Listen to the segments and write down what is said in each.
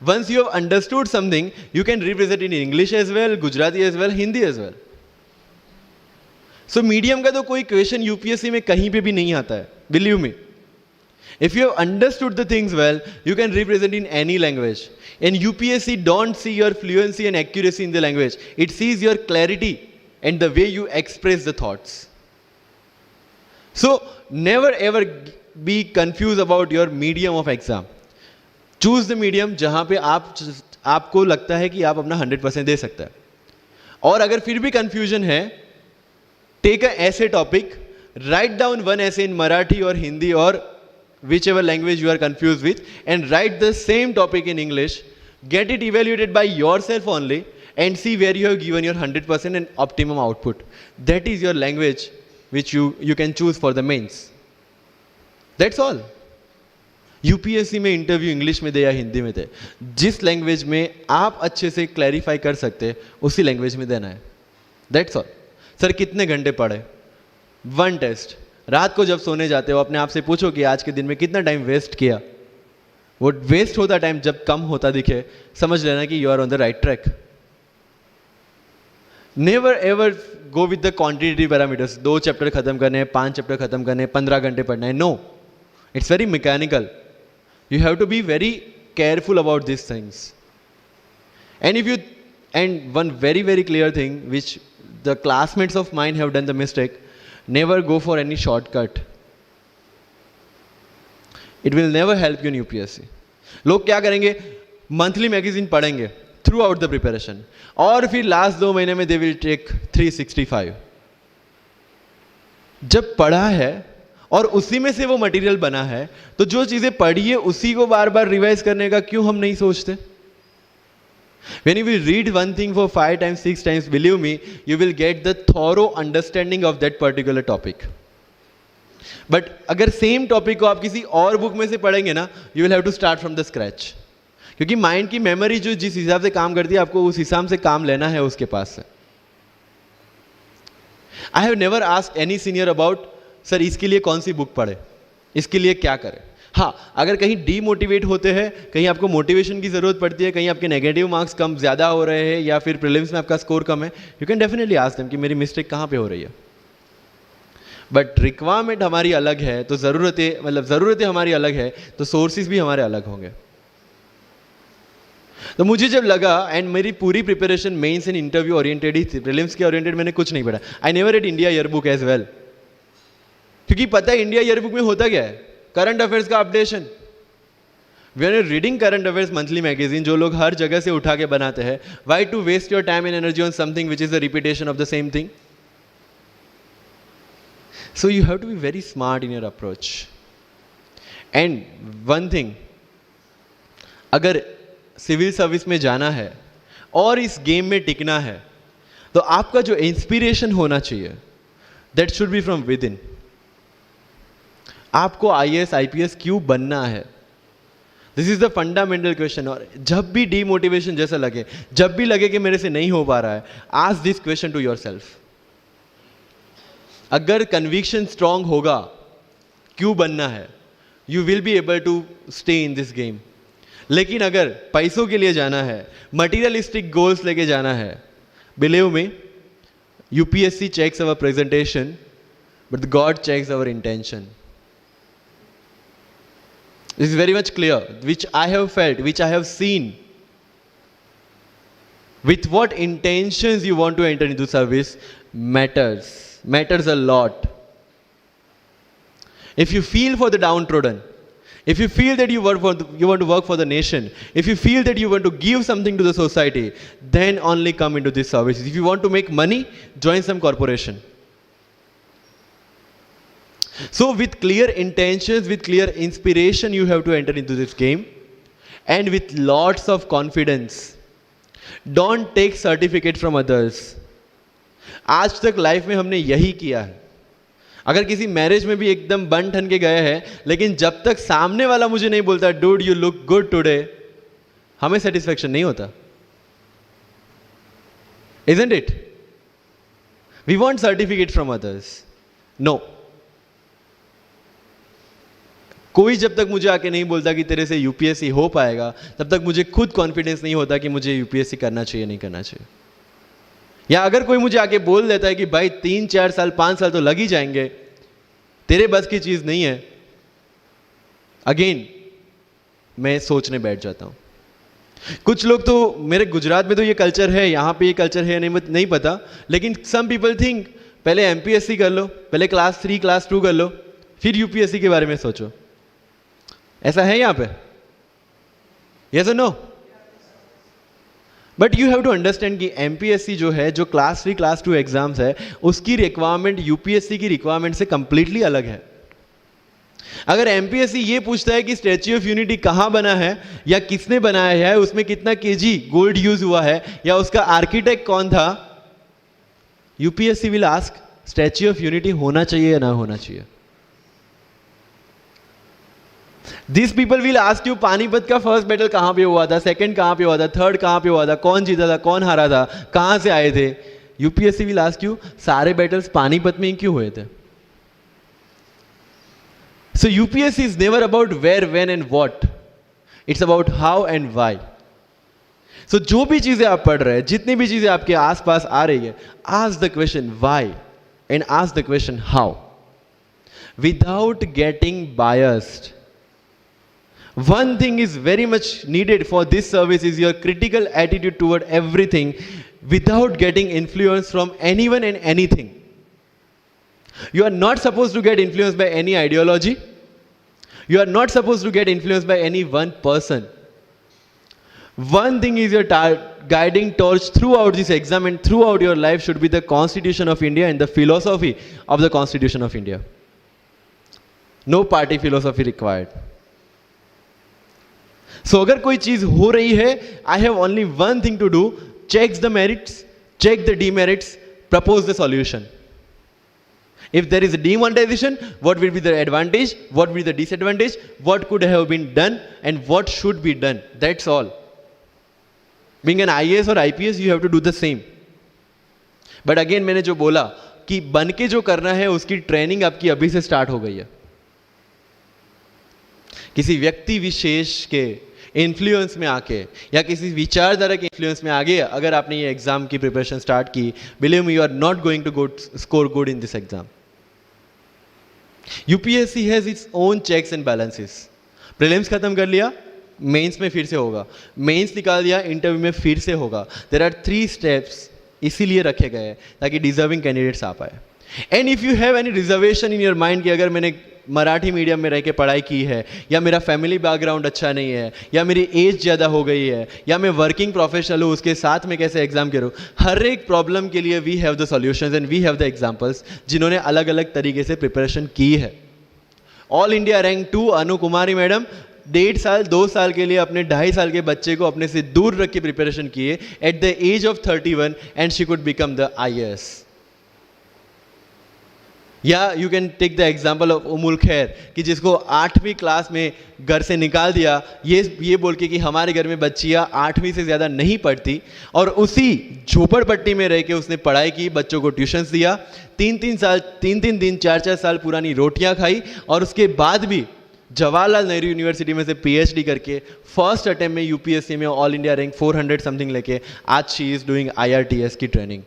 Once you have understood something, you can represent in English as well, Gujarati as well, Hindi as well. So medium का तो कोई question UPSC में कहीं पे भी नहीं आता है, believe me. If you have understood the things well, you can represent in any language. And UPSC don't see your fluency and accuracy in the language. It sees your clarity and the way you express the thoughts. So never ever be confused about your medium of exam. Choose the medium जहाँ पे आपको लगता है कि आप अपना 100% दे सकते हैं. और अगर फिर भी confusion है, take a essay topic, write down one essay in Marathi or Hindi or whichever language you are confused with, and write the same topic in English. Get it evaluated by yourself only and see where you have given your 100% and optimum output. That is your language which you can choose for the mains. That's all. UPSC में interview English में दे या हिंदी में दे, जिस language में आप अच्छे से clarify कर सकते उसी लैंग्वेज में देना है. That's all. सर कितने घंटे पढ़े? One test. रात को जब सोने जाते हो अपने आप से पूछो कि आज के दिन में कितना टाइम वेस्ट किया. वो वेस्ट होता टाइम जब कम होता दिखे, समझ लेना कि you are on the right track. Never ever go with the quantitative parameters. 2 chapter खत्म करने हैं, 5 चैप्टर खत्म करने हैं, 15 घंटे पढ़ना है. No, it's very mechanical. You have to be very careful about these things. And one very, very clear thing which the classmates of mine have done the mistake, never go for any shortcut. It will never help you in UPSC. लोग क्या करेंगे? Monthly magazine पढ़ेंगे through out the preparation, और फिर last 2 महीने में they will take 365. जब पढ़ा है और उसी में से वो मटेरियल बना है, तो जो चीजें पढ़ी है उसी को बार बार रिवाइज करने का क्यों हम नहीं सोचते? When you will read one thing for 5 times, 6 times, believe me, you will get the thorough understanding of that particular topic. But अगर सेम टॉपिक को आप किसी और बुक में से पढ़ेंगे ना, you will have to start from the scratch. क्योंकि माइंड की मेमोरी जो जिस हिसाब से काम करती है, आपको उस हिसाब से काम लेना है उसके पास से. I have never asked any senior about sir इसके लिए कौन सी बुक पढ़े, इसके लिए क्या करें. हाँ, अगर कहीं डीमोटिवेट होते हैं, कहीं आपको मोटिवेशन की जरूरत पड़ती है, कहीं आपके नेगेटिव मार्क्स कम ज़्यादा हो रहे हैं या फिर प्रीलिम्स में आपका स्कोर कम है, you can definitely ask them कि मेरी मिस्टेक कहाँ पे हो रही है. बट रिक्वायरमेंट हमारी अलग है, तो ज़रूरतें हमारी अलग है, तो सोर्सेज भी हमारे अलग होंगे. तो मुझे जब लगा, एंड मेरी पूरी preparation mains and interview oriented ही थी, प्रीलिम्स के ओरिएंटेड मैंने कुछ नहीं पढ़ा. I never read India yearbook as well, क्योंकि पता है इंडिया ईयर बुक में होता क्या है? करंट अफेयर्स का updation. We are reading current affairs monthly magazine, जो लोग हर जगह से उठा के बनाते हैं. Why to waste your time and energy on something which is the repetition of the same thing? So you have to be very smart in your approach. And one thing, अगर सिविल सर्विस में जाना है और इस game में टिकना है, तो आपका जो इंस्पिरेशन होना चाहिए, that should be from with in. आपको आईएएस आईपीएस क्यों बनना है? This is the fundamental question. और जब भी डीमोटिवेशन जैसा लगे, जब भी लगे कि मेरे से नहीं हो पा रहा है, ask this question to yourself. अगर कन्विक्शन स्ट्रांग होगा क्यों बनना है, you will be able to stay in this game. लेकिन अगर पैसों के लिए जाना है, मटीरियलिस्टिक गोल्स लेके जाना है, believe me, UPSC checks our presentation, but God checks our intention. This is very much clear, which I have felt, which I have seen. With what intentions you want to enter into service matters a lot. If you feel for the downtrodden, if you feel that you want to work for the nation, if you feel that you want to give something to the society, then only come into this service. If you want to make money, join some corporation. So with clear intentions, with clear inspiration, you have to enter into this game, and with lots of confidence. Don't take certificate from others. आज तक life में हमने यही किया है. अगर किसी marriage में भी एकदम बन ठन के गए हैं, लेकिन जब तक सामने वाला मुझे नहीं बोलता dude you look good today, हमें सेटिस्फेक्शन नहीं होता. Isn't it? We want certificate from others. No. कोई जब तक मुझे आके नहीं बोलता कि तेरे से यूपीएससी हो पाएगा, तब तक मुझे खुद कॉन्फिडेंस नहीं होता कि मुझे यूपीएससी करना चाहिए नहीं करना चाहिए। या अगर कोई मुझे आके बोल देता है कि भाई 3-4 साल 5 साल तो लग ही जाएंगे, तेरे बस की चीज नहीं है, अगेन मैं सोचने बैठ जाता हूं। कुछ लोग तो, मेरे गुजरात में तो ये कल्चर है, यहां पे ये कल्चर है नहीं पता, लेकिन सम पीपल थिंक पहले एमपीएससी कर लो, पहले क्लास 3 क्लास 2 कर लो, फिर यूपीएससी के बारे में सोचो। ऐसा है यहां पे? यस और no? But you have to understand कि एमपीएससी जो है, जो क्लास 3 क्लास 2 एग्जाम्स है, उसकी रिक्वायरमेंट यूपीएससी की रिक्वायरमेंट से कंप्लीटली अलग है। अगर एमपीएससी ये पूछता है कि स्टैच्यू ऑफ यूनिटी कहां बना है या किसने बनाया है, उसमें कितना केजी गोल्ड यूज हुआ है, या उसका आर्किटेक्ट कौन था, UPSC will ask statue of unity होना चाहिए या ना होना चाहिए। This people will ask you Panipat का फर्स्ट बैटल कहां पे हुआ था, सेकंड कहां पे हुआ था, थर्ड कहां पे हुआ था, कौन जीता था, कौन हारा था, कहां से आए थे। यूपीएससी विल आस्क यू सारे बैटल्स पानीपत में ही क्यों हुए थे। So UPSC is never about where, when and what. It's about how and why. So जो भी चीजें आप पढ़ रहे हैं, जितनी भी चीजें आपके आसपास आ रही है, ask the question why and ask the question how, without getting biased. One thing is very much needed for this service is your critical attitude toward everything, without getting influence from anyone and anything. You are not supposed to get influenced by any ideology. You are not supposed to get influenced by any one person. One thing is your guiding torch throughout this exam and throughout your life should be the Constitution of India and the philosophy of the Constitution of India. No party philosophy required. So अगर कोई चीज हो रही है, I have only one thing to do: check the merits, check the demerits, propose the solution. If there is a demonetization, what will be the advantage, what will be the disadvantage, what could have been done and what should be done. That's all. Being an IAS or IPS, you have to do the same. But again मैंने जो बोला कि बन के जो करना है उसकी ट्रेनिंग आपकी अभी से स्टार्ट हो गई है। किसी व्यक्ति विशेष के इन्फ्लुएंस में आके या किसी विचारधारा के इन्फ्लुएंस में आगे अगर आपने ये एग्जाम की प्रिपरेशन स्टार्ट की, believe me, you are not going to score good in this exam. UPSC has its own checks and balances. Prelims खत्म कर लिया, मेंस में फिर से होगा, मेंस निकाल दिया, इंटरव्यू में फिर से होगा। देयर आर 3 स्टेप्स इसीलिए रखे गए हैं ताकि डिजर्विंग कैंडिडेट्स आ पाए। And if you have any reservation in your mind कि अगर मैंने मराठी मीडियम में रह के पढ़ाई की है, या मेरा फैमिली बैकग्राउंड अच्छा नहीं है, या मेरी एज ज़्यादा हो गई है, या मैं वर्किंग प्रोफेशनल हूँ, उसके साथ में कैसे एग्जाम करूँ, हर एक प्रॉब्लम के लिए we have the solutions and we have the examples जिन्होंने अलग अलग तरीके से प्रिपरेशन की है। All India rank 2 Anu Kumari madam 1.5 साल 2 साल के लिए अपने 2.5 साल के बच्चे को अपने से दूर रख के प्रिपरेशन किए at the age of 31 and she could become the IAS। या you can take the example of Ummul Kher कि जिसको 8वीं क्लास में घर से निकाल दिया ये बोल के कि हमारे घर में बच्चियाँ 8वीं से ज़्यादा नहीं पढ़ती, और उसी झोपड़पट्टी में रह के उसने पढ़ाई की, बच्चों को ट्यूशन्स दिया, 3 दिन 4 साल पुरानी रोटियां खाई, और उसके बाद भी जवाहरलाल नेहरू यूनिवर्सिटी में से PhD करके फर्स्ट अटेम्प्ट में यूपीएससी में ऑल इंडिया रैंक 400 समथिंग लेके आज शी इज़ डूइंग IRTS की training.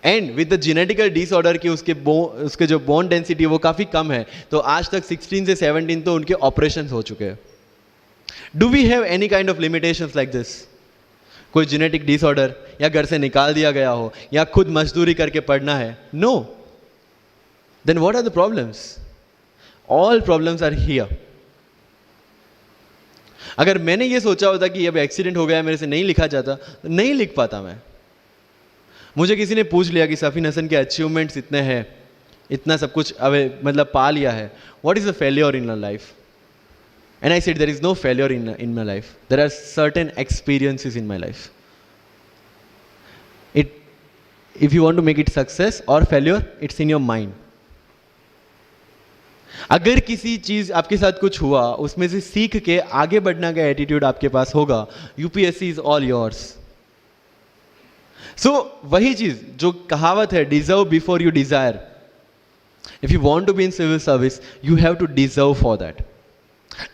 And with the genetical disorder की उसके जो बोन डेंसिटी वो काफ़ी कम है, तो आज तक 16 से 17 तो उनके ऑपरेशन हो चुके हैं। Do we have any kind of limitations like this? कोई जेनेटिक डिसऑर्डर या घर से निकाल दिया गया हो या खुद मजदूरी करके पढ़ना है? No. Then what are the problems? All problems are here. अगर मैंने ये सोचा होता कि अब एक्सीडेंट हो गया, मेरे से नहीं लिखा जाता, तो नहीं लिख पाता मैं। मुझे किसी ने पूछ लिया कि सफीन हसन के अचीवमेंट्स इतने हैं, इतना सब कुछ मतलब पा लिया है, what is the failure in your life? And I said there is no failure in my life, there are certain experiences in my life. If you want to make it success or failure, it's in your mind. अगर किसी चीज आपके साथ कुछ हुआ, उसमें से सीख के आगे बढ़ने का एटीट्यूड आपके पास होगा, यूपीएससी इज ऑल योर्स। सो वही चीज जो कहावत है, deserve before you desire, If you want to be in civil service, you have to deserve for that.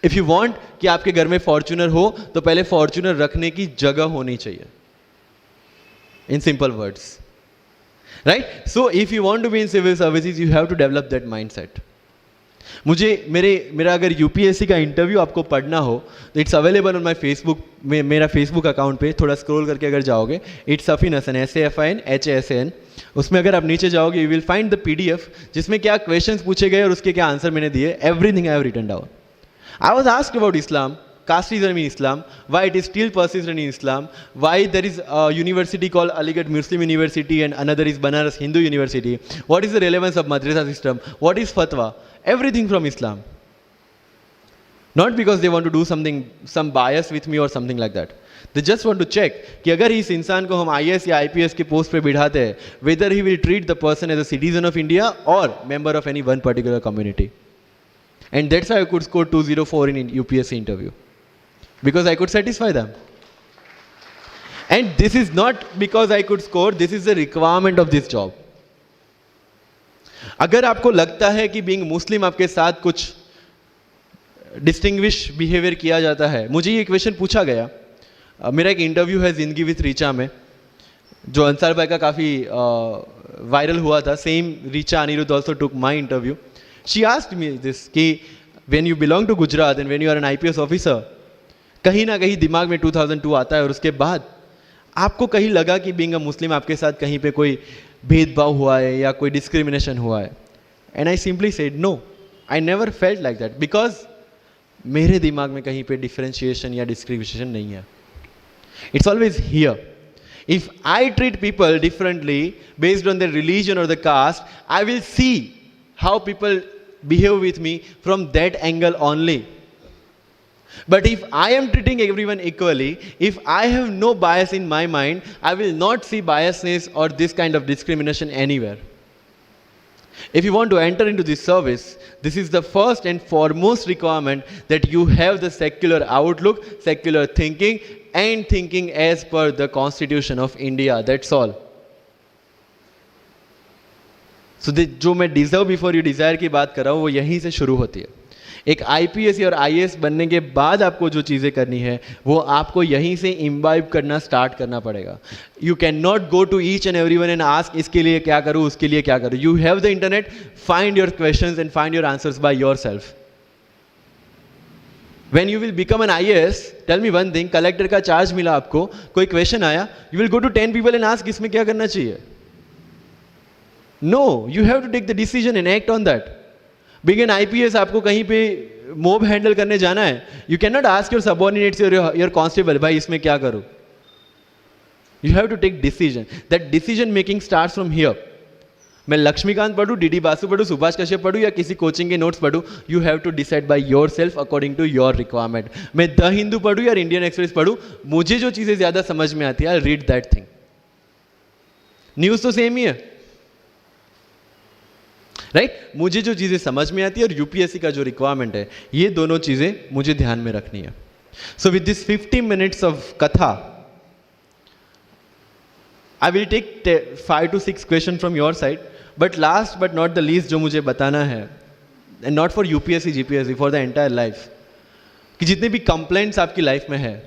If you want कि आपके घर में फॉर्च्यूनर हो, तो पहले फॉर्च्यूनर रखने की जगह होनी चाहिए. In simple words, right? So if you want to be in civil services, you have to develop that mindset. मेरा अगर यूपीएससी का इंटरव्यू आपको पढ़ना हो तो it's available on my Facebook, मेरा फेसबुक अकाउंट पे थोड़ा स्क्रॉल करके अगर जाओगे, it's Safin Hasan, SAFIN HASAN, उसमें अगर आप नीचे जाओगे you will find the PDF जिसमें क्या क्वेश्चंस पूछे गए और उसके क्या आंसर मैंने दिए. Everything I have written down. I was asked about Islam, casteism in Islam, why it is still persistent in Islam, why there is a university called Aligarh Muslim University and another is Banaras Hindu University, what is the relevance of madrasa system, what is fatwa, everything from Islam. Not because they want to do something, some bias with me or something like that. They just want to check कि अगर इस इंसान को हम IAS या IPS के post पे बिठाते हैं, whether he will treat the person as a citizen of India or member of any one particular community. And that's how I could score 204 in UPSC interview. Because I could satisfy them. And this is not because I could score, this is the requirement of this job. अगर आपको लगता है कि being मुस्लिम आपके साथ कुछ distinguish behaviour किया जाता है, मुझे ये क्वेश्चन पूछा गया. मेरा एक इंटरव्यू है जिंदगी विथ रीचा में, जो अंसार भाई का काफ़ी वायरल हुआ था. Same Richa Anirudh also took my interview. She asked me this कि when you belong to Gujarat and when you are an IPS officer, कहीं ना कहीं दिमाग में 2002 आता है और उसके बाद आपको कहीं लगा कि बीइंग अ मुस्लिम आपके साथ कहीं पे कोई भेदभाव हुआ है या कोई डिस्क्रिमिनेशन हुआ है. And I simply said no, I never felt like that, because मेरे दिमाग में कहीं पे डिफरेंशिएशन या डिस्क्रिमिनेशन नहीं है. It's always here. If I treat people differently based on the religion और the caste, I will see how people behave with me from that angle only. But if I am treating everyone equally, if I have no bias in my mind, I will not see biasness or this kind of discrimination anywhere. If you want to enter into this service, this is the first and foremost requirement that you have the secular outlook, secular thinking, and thinking as per the Constitution of India. That's all. So जो मैं deserve before you desire की बात कर रहा हूँ वो यहीं से शुरू होती है. एक IPS और IAS बनने के बाद आपको जो चीज़ें करनी है वो आपको यहीं से इम्बाइब करना स्टार्ट करना पड़ेगा. You can not go to each and everyone and ask इसके लिए क्या करूँ, उसके लिए क्या करूँ. You have the internet, find your questions and find your answers by yourself. When you will become an IAS, tell me one thing, collector का charge मिला आपको, कोई क्वेश्चन आया, you will go to 10 people and ask इसमें क्या करना चाहिए. No, you have to take the decision and act on that. Being an IPS आपको कहीं पे मोब हैंडल करने जाना है, you can not ask your subordinates your constable, भाई इसमें क्या करूं. You have to take decision. That decision making starts from here. मैं लक्ष्मीकांत पढ़ूं, DD बासु पढ़ूं, सुभाष कश्यप पढ़ूं या किसी कोचिंग के नोट्स पढ़ूं, you have to decide by your self according to your requirement. मैं द हिंदू पढ़ूं या इंडियन एक्सप्रेस पढ़ूं, मुझे जो चीजें ज्यादा समझ में आती है I read that thing. News तो सेम ही है, राइट मुझे जो चीज़ें समझ में आती है और UPSC का जो रिक्वायरमेंट है, ये दोनों चीज़ें मुझे ध्यान में रखनी है. So with this 50 minutes of कथा, I will take 5 to 6 question from your side. But last but not the least जो मुझे बताना है, and not for UPSC GPSC, for the entire life, कि जितने भी कंप्लेंट्स आपकी लाइफ में है,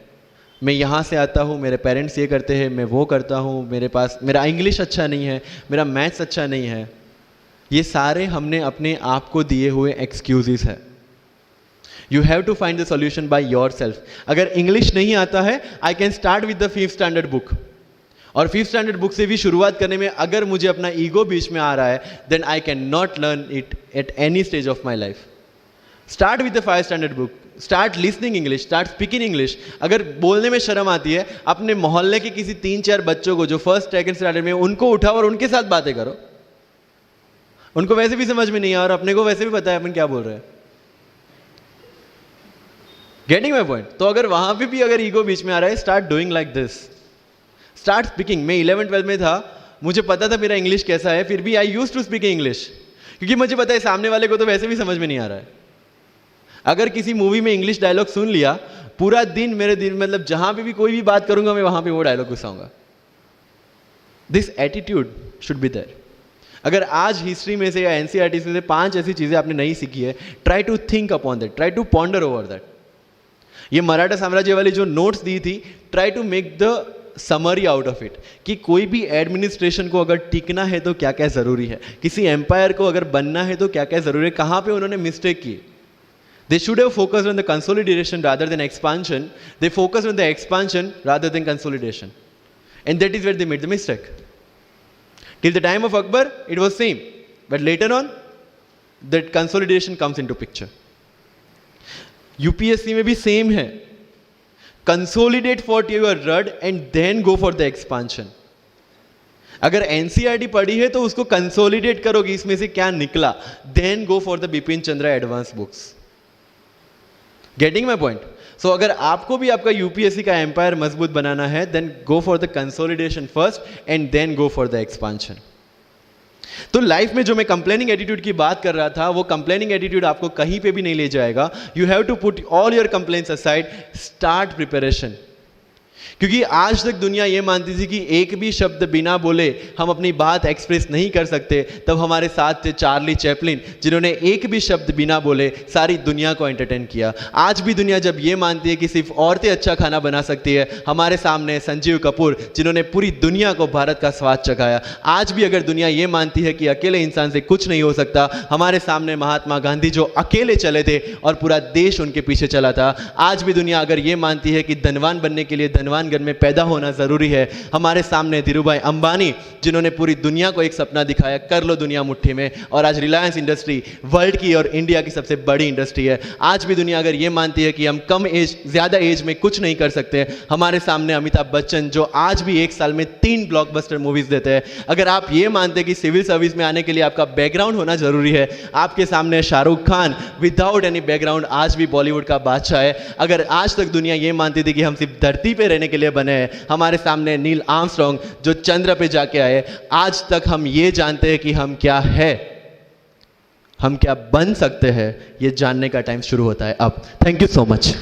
मैं यहाँ से आता हूँ, मेरे पेरेंट्स ये करते हैं, मैं वो करता हूँ, मेरा इंग्लिश अच्छा नहीं है, मेरा मैथ्स अच्छा नहीं है, ये सारे हमने अपने आप को दिए हुए एक्सक्यूजेस है. You have to find the solution by your self. अगर इंग्लिश नहीं आता है, I can start with the 5th standard book. और 5th standard बुक से भी शुरुआत करने में अगर मुझे अपना ईगो बीच में आ रहा है, then I can not learn it at any stage of my life. Start with the 5th standard book. Start listening English, start speaking English. अगर बोलने में शर्म आती है, अपने मोहल्ले के किसी 3-4 बच्चों को जो 1st, 2nd standard में, उनको उठाओ और उनके साथ बातें करो. उनको वैसे भी समझ में नहीं आ और अपने को वैसे भी पता है अपन क्या बोल रहे हैं. Getting my point. तो अगर वहां पे भी अगर ईगो बीच में आ रहा है, start doing like this. Start speaking. मैं 11th-12th में था, मुझे पता था मेरा इंग्लिश कैसा है, फिर भी I used to speak English, क्योंकि मुझे पता है सामने वाले को तो वैसे भी समझ में नहीं आ रहा है. अगर किसी मूवी में इंग्लिश डायलॉग सुन लिया, पूरा दिन मेरे दिन मतलब जहां पे भी कोई भी बात करूंगा, मैं वहां पे वो डायलॉग घुसाऊंगा. This attitude should be there. अगर आज हिस्ट्री में से या एनसीईआरटी से 5 ऐसी चीजें आपने नहीं सीखी है, try to think upon that, try to ponder over that. ये मराठा साम्राज्य वाली जो नोट्स दी थी, try to make the summary out of it, कि कोई भी एडमिनिस्ट्रेशन को अगर टिकना है तो क्या क्या जरूरी है, किसी एम्पायर को अगर बनना है तो क्या क्या जरूरी है, कहां पे उन्होंने मिस्टेक की. They should have focused on the consolidation rather than expansion. They focused on the expansion rather than consolidation. And that is where they made the mistake. Till the time of Akbar, it was same. But later on, that consolidation comes into picture. UPSC में भी same है. Consolidate what you are read and then go for the expansion. अगर NCERT पढ़ी है तो उसको consolidate करोगे, इसमें से क्या निकला, then go for the Bipin Chandra advance books. Getting my point? So अगर आपको भी आपका यूपीएससी का एम्पायर मजबूत बनाना है, then go for the consolidation first and then go for the expansion. तो लाइफ में जो मैं कंप्लेनिंग एटीट्यूड की बात कर रहा था, वो कंप्लेनिंग एटीट्यूड आपको कहीं पे भी नहीं ले जाएगा. You have to put all your complaints aside, start preparation. क्योंकि आज तक दुनिया ये मानती थी कि एक भी शब्द बिना बोले हम अपनी बात एक्सप्रेस नहीं कर सकते. तब हमारे साथ थे चार्ली चैपलिन, जिन्होंने एक भी शब्द बिना बोले सारी दुनिया को एंटरटेन किया. आज भी दुनिया जब ये मानती है कि सिर्फ औरतें अच्छा खाना बना सकती है, हमारे सामने संजीव कपूर, जिन्होंने पूरी दुनिया को भारत का स्वाद चखाया. आज भी अगर दुनिया ये मानती है कि अकेले इंसान से कुछ नहीं हो सकता, हमारे सामने महात्मा गांधी, जो अकेले चले थे और पूरा देश उनके पीछे चला था. आज भी दुनिया अगर ये मानती है कि धनवान बनने के लिए धनवान घर में पैदा होना जरूरी है, हमारे सामने धीरूभाई अंबानी, जिन्होंने पूरी दुनिया को एक सपना दिखाया, कर लो दुनिया मुट्ठी में. और आज रिलायंस इंडस्ट्री वर्ल्ड की और इंडिया की सबसे बड़ी इंडस्ट्री है. आज भी दुनिया अगर ये मानती है कि हम कम एज, ज्यादा एज में कुछ नहीं कर सकते, हमारे सामने अमिताभ बच्चन, जो आज भी एक साल में 3 ब्लॉकबस्टर मूवीज देते हैं. अगर आप ये मानते हैं कि सिविल सर्विस में आने के लिए आपका बैकग्राउंड होना जरूरी है, आपके सामने Shahrukh Khan without any background आज भी बॉलीवुड का बादशाह है. अगर आज तक दुनिया ये मानती थी कि हम सिर्फ धरती पे रहने के लिए बने हैं, हमारे सामने नील आर्मस्ट्रॉन्ग, जो चंद्र पे जाके आए, आज तक हम ये जानते हैं कि हम क्या है, हम क्या बन सकते हैं, ये जानने का टाइम शुरू होता है अब. Thank you so much.